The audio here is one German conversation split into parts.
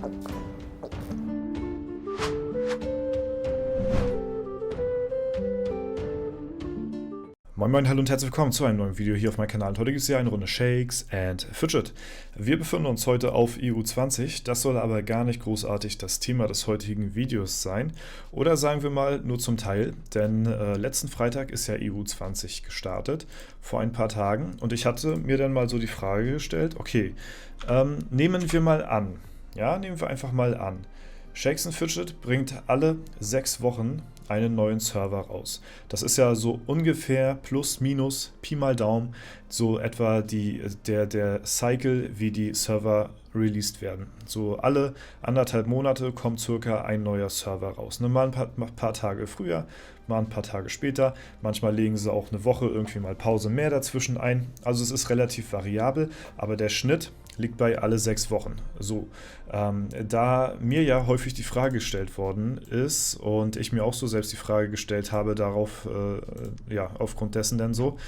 Moin Moin, hallo und herzlich willkommen zu einem neuen Video hier auf meinem Kanal. Und heute gibt es hier eine Runde Shakes and Fidget. Wir befinden uns heute auf EU20, das soll aber gar nicht großartig das Thema des heutigen Videos sein. Oder sagen wir mal nur zum Teil, denn letzten Freitag ist ja EU20 gestartet, vor ein paar Tagen. Und ich hatte mir dann mal so die Frage gestellt, okay, nehmen wir mal an, ja, nehmen wir einfach mal an, Shakes and Fidget bringt alle 6 Wochen einen neuen Server raus. Das ist ja so ungefähr plus minus Pi mal Daumen so etwa der Cycle, wie die Server released werden. So alle 1,5 Monate kommt circa ein neuer Server raus. Ne, mal ein paar Tage früher, mal ein paar Tage später. Manchmal legen sie auch eine Woche irgendwie mal Pause mehr dazwischen ein. Also es ist relativ variabel, aber der Schnitt liegt bei alle 6 Wochen. So, da mir ja häufig die Frage gestellt worden ist und ich mir auch so selbst die Frage gestellt habe, darauf, ja, aufgrund dessen denn so,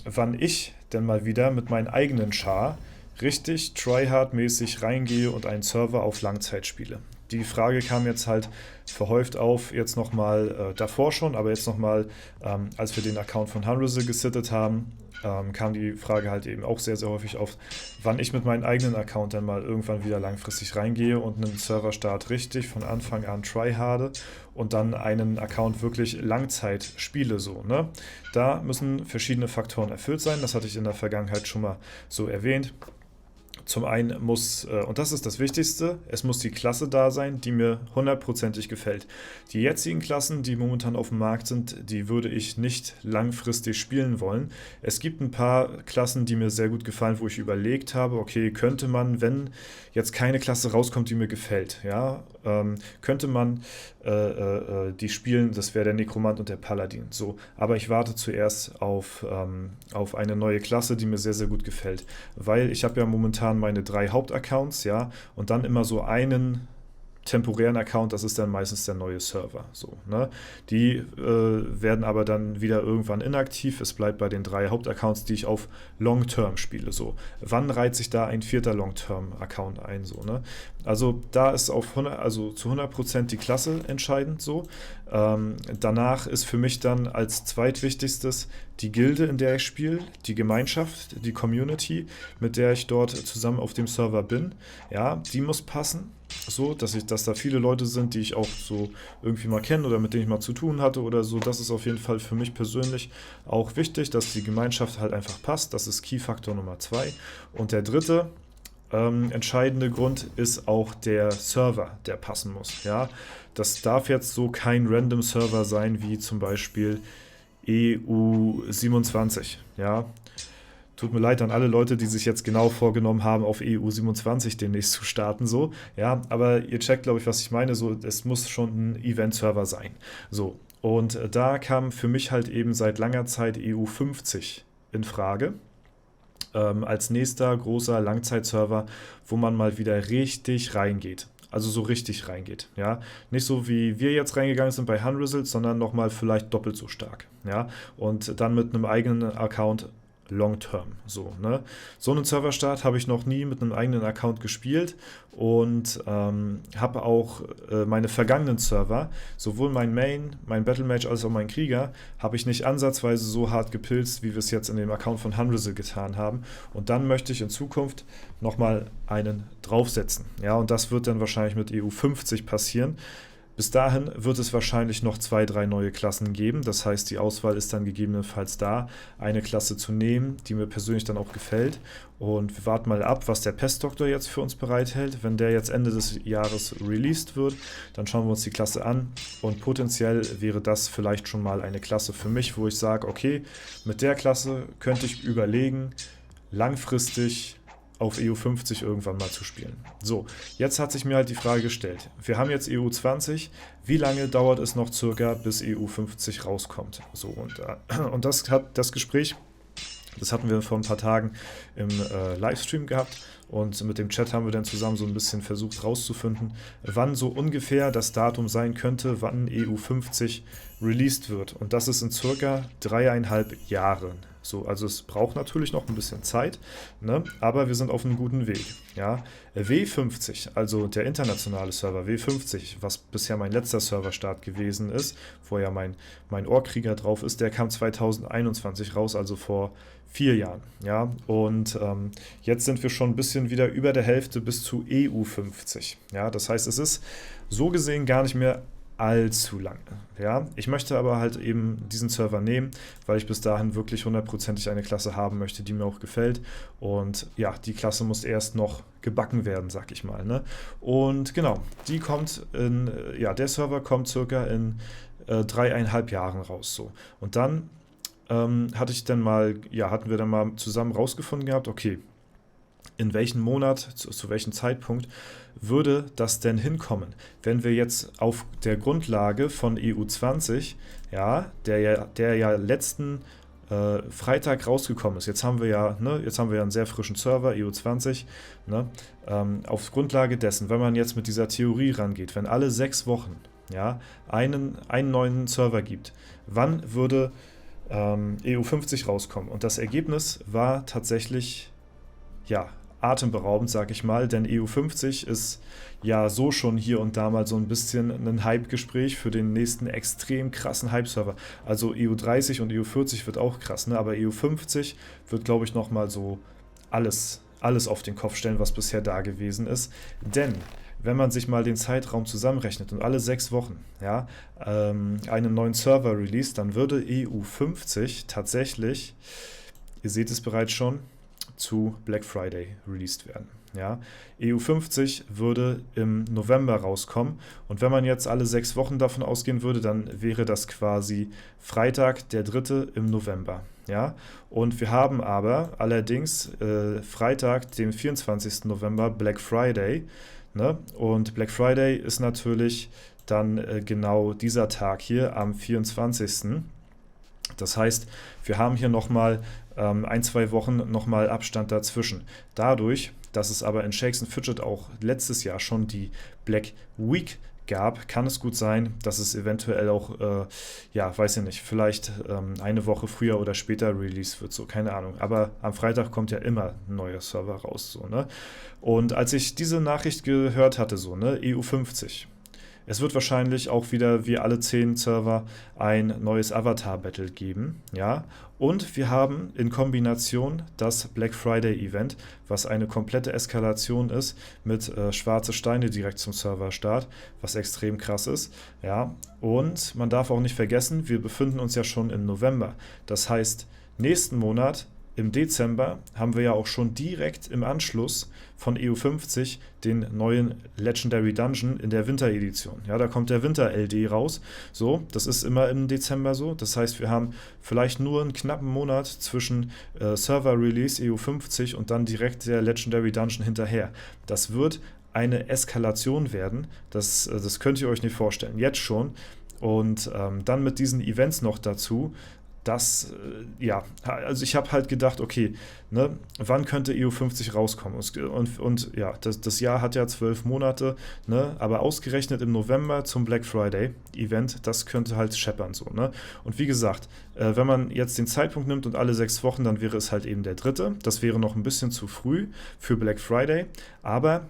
wann ich denn mal wieder mit meinen eigenen Char richtig tryhard-mäßig reingehe und einen Server auf Langzeit spiele. Die Frage kam jetzt halt verhäuft auf, jetzt nochmal davor schon, aber jetzt nochmal, als wir den Account von Hunrizzle gesittet haben, kam die Frage halt eben auch sehr, sehr häufig auf, wann ich mit meinem eigenen Account dann mal irgendwann wieder langfristig reingehe und einen Serverstart richtig von Anfang an tryharde und dann einen Account wirklich Langzeit spiele so, ne? Da müssen verschiedene Faktoren erfüllt sein, das hatte ich in der Vergangenheit schon mal so erwähnt. Zum einen muss, und das ist das Wichtigste, es muss die Klasse da sein, die mir hundertprozentig gefällt. Die jetzigen Klassen, die momentan auf dem Markt sind, die würde ich nicht langfristig spielen wollen. Es gibt ein paar Klassen, die mir sehr gut gefallen, wo ich überlegt habe, okay, könnte man, wenn jetzt keine Klasse rauskommt, die mir gefällt, ja, könnte man die spielen, das wäre der Nekromant und der Paladin. So, aber ich warte zuerst auf eine neue Klasse, die mir sehr, sehr gut gefällt, weil ich habe ja momentan meine 3 Hauptaccounts, ja, und dann immer so einen temporären Account, das ist dann meistens der neue Server. So, ne? Die werden aber dann wieder irgendwann inaktiv. Es bleibt bei den 3 Hauptaccounts, die ich auf Long-Term spiele. So. Wann reiht sich da ein 4. Long-Term-Account ein? So, ne? Also da ist zu 100% die Klasse entscheidend. So. Danach ist für mich dann als zweitwichtigstes die Gilde, in der ich spiele, die Gemeinschaft, die Community, mit der ich dort zusammen auf dem Server bin. Ja, die muss passen. So, dass da viele Leute sind, die ich auch so irgendwie mal kenne oder mit denen ich mal zu tun hatte oder so. Das ist auf jeden Fall für mich persönlich auch wichtig, dass die Gemeinschaft halt einfach passt. Das ist Key-Faktor Nummer 2. Und der dritte entscheidende Grund ist auch der Server, der passen muss. Ja? Das darf jetzt so kein random Server sein, wie zum Beispiel EU27. Ja? Tut mir leid an alle Leute, die sich jetzt genau vorgenommen haben, auf EU27 demnächst zu starten, so, ja, aber ihr checkt, glaube ich, was ich meine, so, es muss schon ein Event-Server sein, so, und da kam für mich halt eben seit langer Zeit EU50 in Frage, als nächster großer Langzeitserver, wo man mal wieder richtig reingeht. Also so richtig reingeht, ja. Nicht so wie wir jetzt reingegangen sind bei Hunrizzle, sondern nochmal vielleicht doppelt so stark, ja. Und dann mit einem eigenen Account Long-Term, so, ne? So einen Serverstart habe ich noch nie mit einem eigenen Account gespielt und habe auch meine vergangenen Server, sowohl mein Main, mein Battlemage als auch mein Krieger, habe ich nicht ansatzweise so hart gepilzt, wie wir es jetzt in dem Account von Hunrizzle getan haben. Und dann möchte ich in Zukunft nochmal einen draufsetzen. Ja, und das wird dann wahrscheinlich mit EU50 passieren. Bis dahin wird es wahrscheinlich noch 2, 3 neue Klassen geben. Das heißt, die Auswahl ist dann gegebenenfalls da, eine Klasse zu nehmen, die mir persönlich dann auch gefällt. Und wir warten mal ab, was der Pestdoktor jetzt für uns bereithält. Wenn der jetzt Ende des Jahres released wird, dann schauen wir uns die Klasse an. Und potenziell wäre das vielleicht schon mal eine Klasse für mich, wo ich sage, okay, mit der Klasse könnte ich überlegen, langfristig auf EU50 irgendwann mal zu spielen. So, jetzt hat sich mir halt die Frage gestellt, wir haben jetzt EU20, wie lange dauert es noch circa, bis EU50 rauskommt? So, und das Gespräch, das hatten wir vor ein paar Tagen im Livestream gehabt Und mit dem Chat haben wir dann zusammen so ein bisschen versucht rauszufinden, wann so ungefähr das Datum sein könnte, wann EU50 released wird. Und das ist in circa 3,5 Jahren. So, also es braucht natürlich noch ein bisschen Zeit, ne? Aber wir sind auf einem guten Weg. Ja? W50, also der internationale Server W50, was bisher mein letzter Serverstart gewesen ist, wo ja mein Ohrkrieger drauf ist, der kam 2021 raus, also vor 4 Jahren. Ja? Und jetzt sind wir schon ein bisschen wieder über der Hälfte bis zu EU50. Ja? Das heißt, es ist so gesehen gar nicht mehr allzu lange. Ja? Ich möchte aber halt eben diesen Server nehmen, weil ich bis dahin wirklich hundertprozentig eine Klasse haben möchte, die mir auch gefällt. Und ja, die Klasse muss erst noch gebacken werden, sag ich mal. Ne? Und genau, die kommt der Server kommt circa in 3,5 Jahren raus. So. Und dann hatten wir dann mal zusammen rausgefunden gehabt, okay, in welchem Monat, zu welchem Zeitpunkt würde das denn hinkommen, wenn wir jetzt auf der Grundlage von EU20, ja, der ja letzten Freitag rausgekommen ist. Jetzt haben wir ja einen sehr frischen Server, EU20, ne, auf Grundlage dessen, wenn man jetzt mit dieser Theorie rangeht, wenn alle 6 Wochen, ja, einen neuen Server gibt, wann würde EU50 rauskommen? Und das Ergebnis war tatsächlich, ja, atemberaubend, sag ich mal, denn EU50 ist ja so schon hier und da mal so ein bisschen ein Hype-Gespräch für den nächsten extrem krassen Hype-Server. Also EU30 und EU40 wird auch krass, ne? Aber EU50 wird, glaube ich, nochmal so alles auf den Kopf stellen, was bisher da gewesen ist. Denn wenn man sich mal den Zeitraum zusammenrechnet und alle 6 Wochen, ja, einen neuen Server released, dann würde EU50 tatsächlich, ihr seht es bereits schon, zu Black Friday released werden. Ja? EU50 würde im November rauskommen und wenn man jetzt alle 6 Wochen davon ausgehen würde, dann wäre das quasi Freitag, der 3. im November. Ja? Und wir haben aber allerdings Freitag, den 24. November, Black Friday. Ne? Und Black Friday ist natürlich dann genau dieser Tag hier am 24. Das heißt, wir haben hier nochmal 1-2 Wochen nochmal Abstand dazwischen. Dadurch, dass es aber in Shakes & Fidget auch letztes Jahr schon die Black Week gab, kann es gut sein, dass es eventuell auch, weiß ich nicht, vielleicht eine Woche früher oder später released wird, so, keine Ahnung. Aber am Freitag kommt ja immer ein neuer Server raus, so, ne? Und als ich diese Nachricht gehört hatte, so, ne, EU50, es wird wahrscheinlich auch wieder wie alle 10 Server ein neues Avatar-Battle geben, ja. Und wir haben in Kombination das Black Friday-Event, was eine komplette Eskalation ist mit schwarze Steine direkt zum Serverstart, was extrem krass ist, ja. Und man darf auch nicht vergessen, wir befinden uns ja schon im November. Das heißt, nächsten Monat im Dezember haben wir ja auch schon direkt im Anschluss von EU50 den neuen Legendary Dungeon in der Winteredition. Ja, da kommt der Winter-LD raus. So, das ist immer im Dezember so. Das heißt, wir haben vielleicht nur einen knappen Monat zwischen Server-Release EU50 und dann direkt der Legendary Dungeon hinterher. Das wird eine Eskalation werden. Das könnt ihr euch nicht vorstellen. Jetzt schon. Und dann mit diesen Events noch dazu. Also ich habe halt gedacht, okay, ne, wann könnte EU50 rauskommen? Und ja, das Jahr hat ja 12 Monate, ne, aber ausgerechnet im November zum Black Friday Event, das könnte halt scheppern so, ne? Und wie gesagt, wenn man jetzt den Zeitpunkt nimmt und alle 6 Wochen, dann wäre es halt eben der 3. Das wäre noch ein bisschen zu früh für Black Friday, aber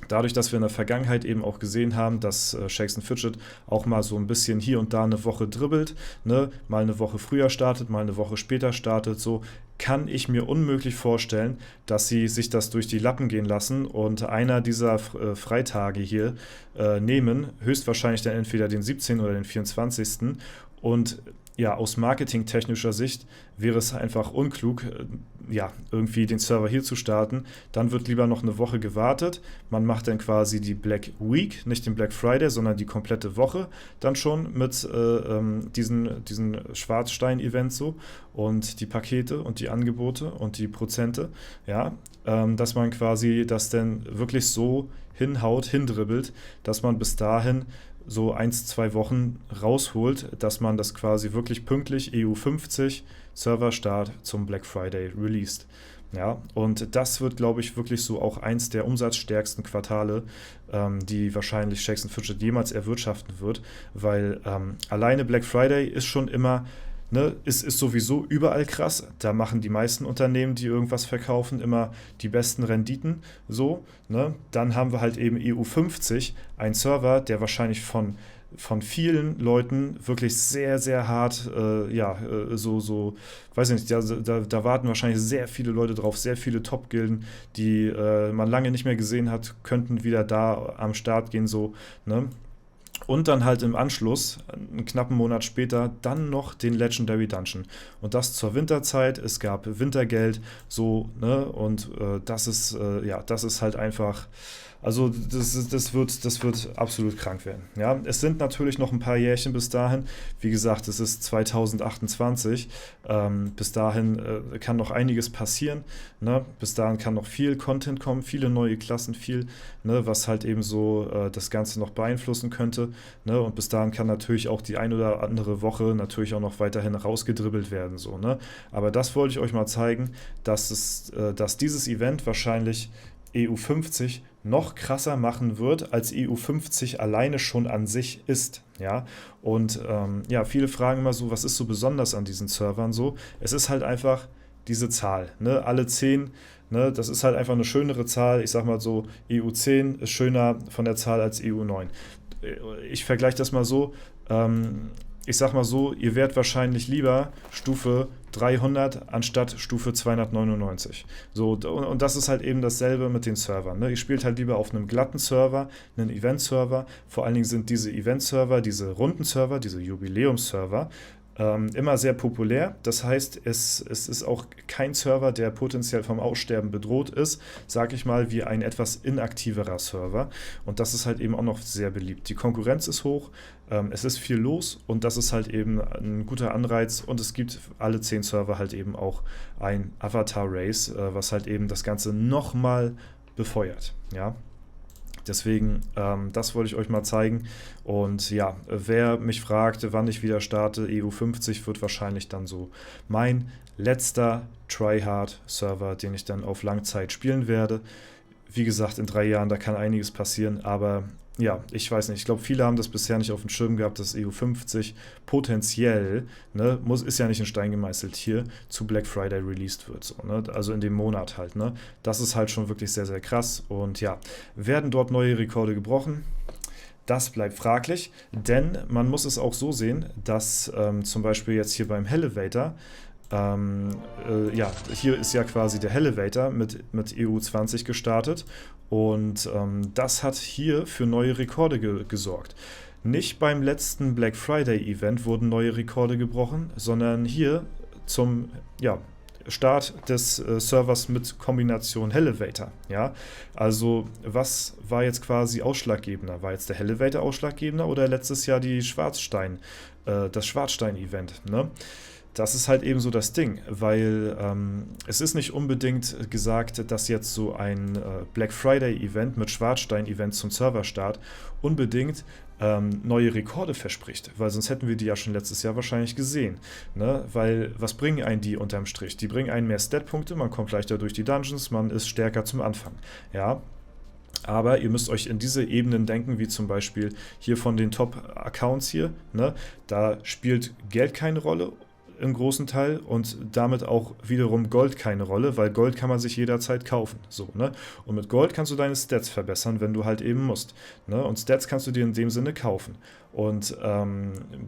dadurch, dass wir in der Vergangenheit eben auch gesehen haben, dass Shakes & Fidget auch mal so ein bisschen hier und da eine Woche dribbelt, ne, mal eine Woche früher startet, mal eine Woche später startet, so kann ich mir unmöglich vorstellen, dass sie sich das durch die Lappen gehen lassen und einer dieser Freitage hier nehmen, höchstwahrscheinlich dann entweder den 17. oder den 24. Und ja, aus marketingtechnischer Sicht wäre es einfach unklug, irgendwie den Server hier zu starten. Dann wird lieber noch eine Woche gewartet. Man macht dann quasi die Black Week, nicht den Black Friday, sondern die komplette Woche dann schon mit diesen Schwarzstein-Events so und die Pakete und die Angebote und die Prozente, ja, dass man quasi das dann wirklich so hindribbelt, dass man bis dahin so 1-2 Wochen rausholt, dass man das quasi wirklich pünktlich EU50 Serverstart zum Black Friday released. Ja, und das wird, glaube ich, wirklich so auch eins der umsatzstärksten Quartale, die wahrscheinlich Shakes Fidget jemals erwirtschaften wird, weil alleine Black Friday ist schon immer, ne, ist sowieso überall krass. Da machen die meisten Unternehmen, die irgendwas verkaufen, immer die besten Renditen. So, ne? Dann haben wir halt eben EU50, ein Server, der wahrscheinlich von vielen Leuten wirklich sehr, sehr hart, weiß ich nicht, da warten wahrscheinlich sehr viele Leute drauf, sehr viele Top-Gilden, die man lange nicht mehr gesehen hat, könnten wieder da am Start gehen, so, ne? Und dann halt im Anschluss, einen knappen Monat später, dann noch den Legendary Dungeon. Und das zur Winterzeit. Es gab Wintergeld, so, ne? Und das ist halt einfach. Also das wird absolut krank werden. Ja, es sind natürlich noch ein paar Jährchen bis dahin. Wie gesagt, es ist 2028. Bis dahin kann noch einiges passieren. Ne? Bis dahin kann noch viel Content kommen, viele neue Klassen, viel, ne, was halt eben so das Ganze noch beeinflussen könnte. Ne? Und bis dahin kann natürlich auch die ein oder andere Woche natürlich auch noch weiterhin rausgedribbelt werden. So, ne? Aber das wollte ich euch mal zeigen, dass dieses Event wahrscheinlich EU50 noch krasser machen wird, als EU50 alleine schon an sich ist. Ja? Und viele fragen immer so, was ist so besonders an diesen Servern so? Es ist halt einfach diese Zahl. Ne? Alle 10, ne? Das ist halt einfach eine schönere Zahl. Ich sag mal so, EU10 ist schöner von der Zahl als EU9. Ich vergleiche das mal so. Ich sag mal so, ihr wärt wahrscheinlich lieber Stufe 300 anstatt Stufe 299. So, und das ist halt eben dasselbe mit den Servern. Ne? Ihr spielt halt lieber auf einem glatten Server, einen Event-Server. Vor allen Dingen sind diese Event-Server, diese Runden-Server, diese Jubiläums-Server immer sehr populär. Das heißt, es ist auch kein Server, der potenziell vom Aussterben bedroht ist, sage ich mal, wie ein etwas inaktiverer Server. Und das ist halt eben auch noch sehr beliebt. Die Konkurrenz ist hoch, es ist viel los und das ist halt eben ein guter Anreiz. Und es gibt alle 10 Server halt eben auch ein Avatar-Race, was halt eben das Ganze nochmal befeuert. Ja. Deswegen, das wollte ich euch mal zeigen. Und ja, wer mich fragte, wann ich wieder starte, EU50 wird wahrscheinlich dann so mein letzter Tryhard-Server, den ich dann auf Langzeit spielen werde. Wie gesagt, in 3 Jahren, da kann einiges passieren, aber ja, ich weiß nicht. Ich glaube, viele haben das bisher nicht auf dem Schirm gehabt, dass EU50 potenziell, ne, ist ja nicht in Stein gemeißelt hier, zu Black Friday released wird. So, ne? Also in dem Monat halt. Ne? Das ist halt schon wirklich sehr, sehr krass. Und ja, werden dort neue Rekorde gebrochen? Das bleibt fraglich, denn man muss es auch so sehen, dass zum Beispiel jetzt hier beim Elevator, hier ist ja quasi der Elevator mit EU20 gestartet und das hat hier für neue Rekorde gesorgt. Nicht beim letzten Black Friday Event wurden neue Rekorde gebrochen, sondern hier zum Start des Servers mit Kombination Elevator. Ja? Also was war jetzt quasi ausschlaggebender? War jetzt der Elevator ausschlaggebender oder letztes Jahr das Schwarzstein-Event? Ne? Das ist halt eben so das Ding, weil es ist nicht unbedingt gesagt, dass jetzt so ein Black Friday-Event mit Schwarzstein-Event zum Serverstart unbedingt neue Rekorde verspricht, weil sonst hätten wir die ja schon letztes Jahr wahrscheinlich gesehen. Ne? Weil was bringen einen die unterm Strich? Die bringen einen mehr Stat-Punkte, man kommt leichter durch die Dungeons, man ist stärker zum Anfang. Ja. Aber ihr müsst euch in diese Ebenen denken, wie zum Beispiel hier von den Top-Accounts hier. Ne? Da spielt Geld keine Rolle im großen Teil und damit auch wiederum Gold keine Rolle, weil Gold kann man sich jederzeit kaufen. So, ne? Und mit Gold kannst du deine Stats verbessern, wenn du halt eben musst. Ne? Und Stats kannst du dir in dem Sinne kaufen. Und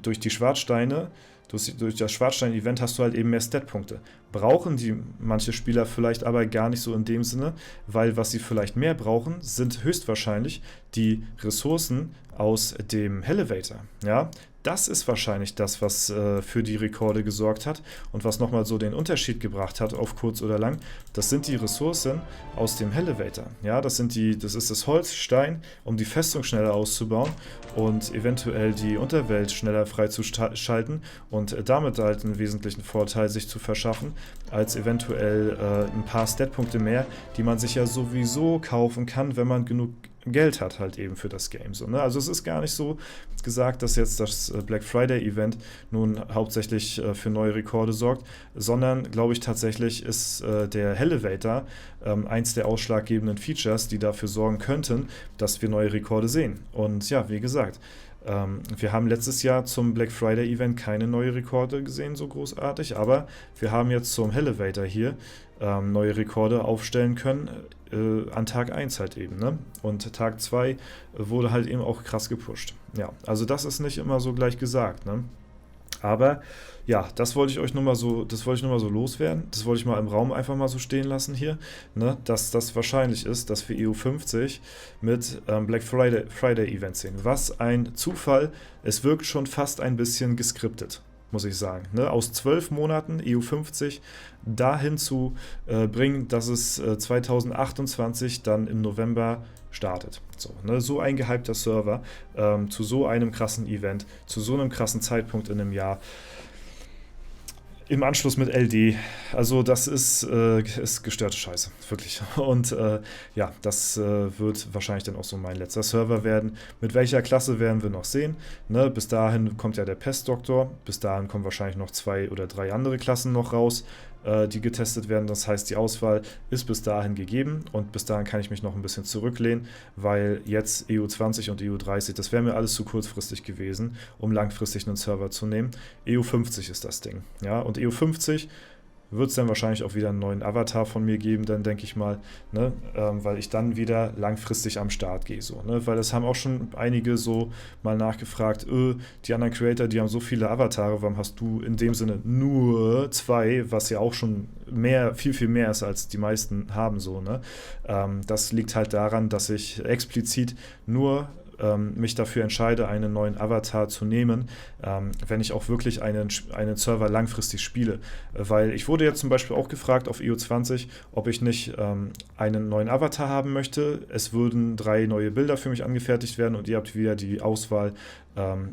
durch die Schwarzsteine, durch das Schwarzstein-Event hast du halt eben mehr Stat-Punkte. Brauchen die manche Spieler vielleicht aber gar nicht so in dem Sinne, weil was sie vielleicht mehr brauchen, sind höchstwahrscheinlich die Ressourcen aus dem Elevator. Ja? Das ist wahrscheinlich das, was für die Rekorde gesorgt hat und was nochmal so den Unterschied gebracht hat, auf kurz oder lang. Das sind die Ressourcen aus dem Elevator. Ja, das ist das Holzstein, um die Festung schneller auszubauen und eventuell die Unterwelt schneller freizuschalten und damit halt einen wesentlichen Vorteil sich zu verschaffen, als eventuell ein paar Statpunkte mehr, die man sich ja sowieso kaufen kann, wenn man genug Geld hat halt eben für das Game. So, ne? Also es ist gar nicht so gesagt, dass jetzt das Black Friday Event nun hauptsächlich für neue Rekorde sorgt, sondern glaube ich tatsächlich ist der Elevator eins der ausschlaggebenden Features, die dafür sorgen könnten, dass wir neue Rekorde sehen. Und ja, wie gesagt, wir haben letztes Jahr zum Black Friday Event keine neue Rekorde gesehen, so großartig, aber wir haben jetzt zum Elevator hier neue Rekorde aufstellen können, an Tag 1 halt eben, ne? Und Tag 2 wurde halt eben auch krass gepusht. Ja, also das ist nicht immer so gleich gesagt, ne? Aber ja, das wollte ich euch nur mal so, loswerden. Das wollte ich mal im Raum einfach mal so stehen lassen hier, ne? Dass das wahrscheinlich ist, dass wir EU50 mit Black Friday Event sehen. Was ein Zufall. Es wirkt schon fast ein bisschen geskriptet, muss ich sagen. Ne? Aus 12 Monaten EU50 dahin zu bringen, dass es 2028 dann im November startet. So, ne? So ein gehypter Server zu so einem krassen Event, zu so einem krassen Zeitpunkt in einem Jahr. Im Anschluss mit LD, also das ist gestörte Scheiße, wirklich. Und ja, das wird wahrscheinlich dann auch so mein letzter Server werden. Mit welcher Klasse werden wir noch sehen. Ne? Bis dahin kommt ja der Pestdoktor, bis dahin kommen wahrscheinlich noch 2 oder 3 andere Klassen noch raus, die getestet werden. Das heißt, die Auswahl ist bis dahin gegeben und bis dahin kann ich mich noch ein bisschen zurücklehnen, weil jetzt EU20 und EU30, das wäre mir alles zu kurzfristig gewesen, um langfristig einen Server zu nehmen. EU50 ist das Ding. Ja, und EU50 wird es dann wahrscheinlich auch wieder einen neuen Avatar von mir geben, dann denke ich mal, ne? Weil ich dann wieder langfristig am Start gehe. So, ne? Weil es haben auch schon einige so mal nachgefragt, die anderen Creator, die haben so viele Avatare, warum hast du in dem Sinne nur 2, was ja auch schon viel mehr ist, als die meisten haben. So, ne? Das liegt halt daran, dass ich explizit nur mich dafür entscheide, einen neuen Avatar zu nehmen, wenn ich auch wirklich einen Server langfristig spiele. Weil ich wurde jetzt zum Beispiel auch gefragt auf EU20, ob ich nicht einen neuen Avatar haben möchte. Es würden 3 neue Bilder für mich angefertigt werden und ihr habt wieder die Auswahl,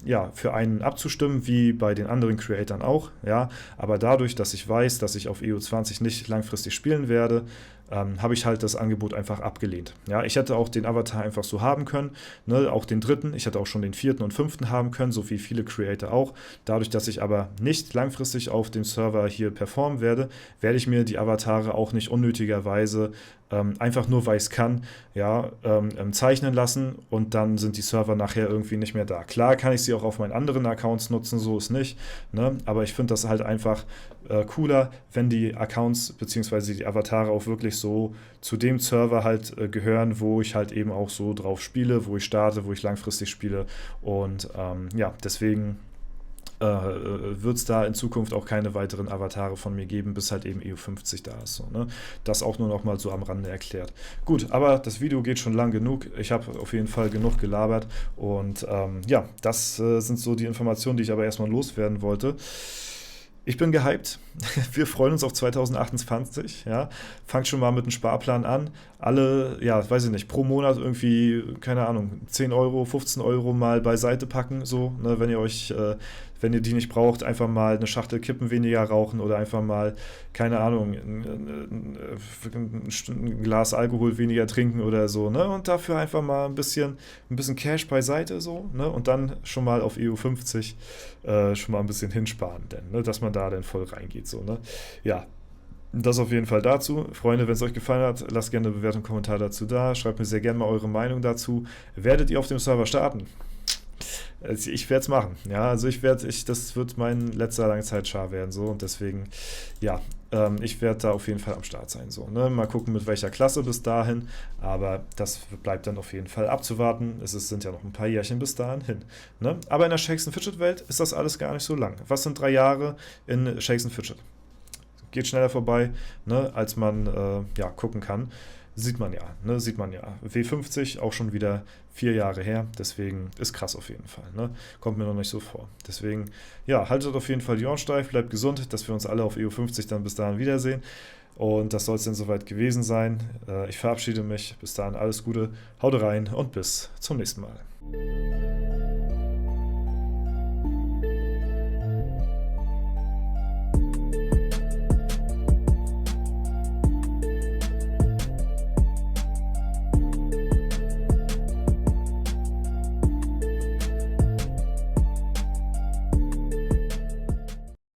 ja, für einen abzustimmen, wie bei den anderen Creatoren auch. Ja? Aber dadurch, dass ich weiß, dass ich auf EU20 nicht langfristig spielen werde, habe ich halt das Angebot einfach abgelehnt. Ja, ich hätte auch den Avatar einfach so haben können, ne, auch den 3., ich hätte auch schon den 4. und 5. haben können, so wie viele Creator auch. Dadurch, dass ich aber nicht langfristig auf dem Server hier performen werde, werde ich mir die Avatare auch nicht unnötigerweise einfach nur, weil ich es kann, ja, zeichnen lassen und dann sind die Server nachher irgendwie nicht mehr da. Klar kann ich sie auch auf meinen anderen Accounts nutzen, so ist nicht, ne? Aber ich finde das halt einfach cooler, wenn die Accounts bzw. die Avatare auch wirklich so zu dem Server halt gehören, wo ich halt eben auch so drauf spiele, wo ich starte, wo ich langfristig spiele und ja, deswegen wird es da in Zukunft auch keine weiteren Avatare von mir geben, bis halt eben EU50 da ist. So, ne? Das auch nur noch mal so am Rande erklärt. Gut, aber das Video geht schon lang genug. Ich habe auf jeden Fall genug gelabert und ja, das sind so die Informationen, die ich aber erstmal loswerden wollte. Ich bin gehypt. Wir freuen uns auf 2028. Ja. Fangt schon mal mit einem Sparplan an. Alle, ja, weiß ich nicht, pro Monat irgendwie, keine Ahnung, 10 Euro, 15 Euro mal beiseite packen. So, ne, wenn ihr die nicht braucht, einfach mal eine Schachtel Kippen weniger rauchen oder einfach mal, keine Ahnung, ein Glas Alkohol weniger trinken oder so. Ne? Und dafür einfach mal ein bisschen Cash beiseite. So, ne? Und dann schon mal auf EU50 schon mal ein bisschen hinsparen, denn, ne? Dass man da dann voll reingeht. So, ne? Ja, das auf jeden Fall dazu. Freunde, wenn es euch gefallen hat, lasst gerne eine Bewertung, Kommentar dazu da. Schreibt mir sehr gerne mal eure Meinung dazu. Werdet ihr auf dem Server starten? Ich werde es machen. Ja, also das wird mein letzter Langzeitchar werden. So, und deswegen, ja, ich werde da auf jeden Fall am Start sein. So, ne? Mal gucken, mit welcher Klasse bis dahin. Aber das bleibt dann auf jeden Fall abzuwarten. Sind ja noch ein paar Jährchen bis dahin hin. Ne? Aber in der Shakes & Fidget-Welt ist das alles gar nicht so lang. Was sind 3 Jahre in Shakes & Fidget? Geht schneller vorbei, ne, als man ja, gucken kann. Sieht man ja, ne, sieht man ja. W50 auch schon wieder 4 Jahre her, deswegen ist krass auf jeden Fall, ne? Kommt mir noch nicht so vor. Deswegen, ja, haltet auf jeden Fall die Ohren steif, bleibt gesund, dass wir uns alle auf EU50 dann bis dahin wiedersehen. Und das soll es dann soweit gewesen sein. Ich verabschiede mich, bis dahin alles Gute, haut rein und bis zum nächsten Mal.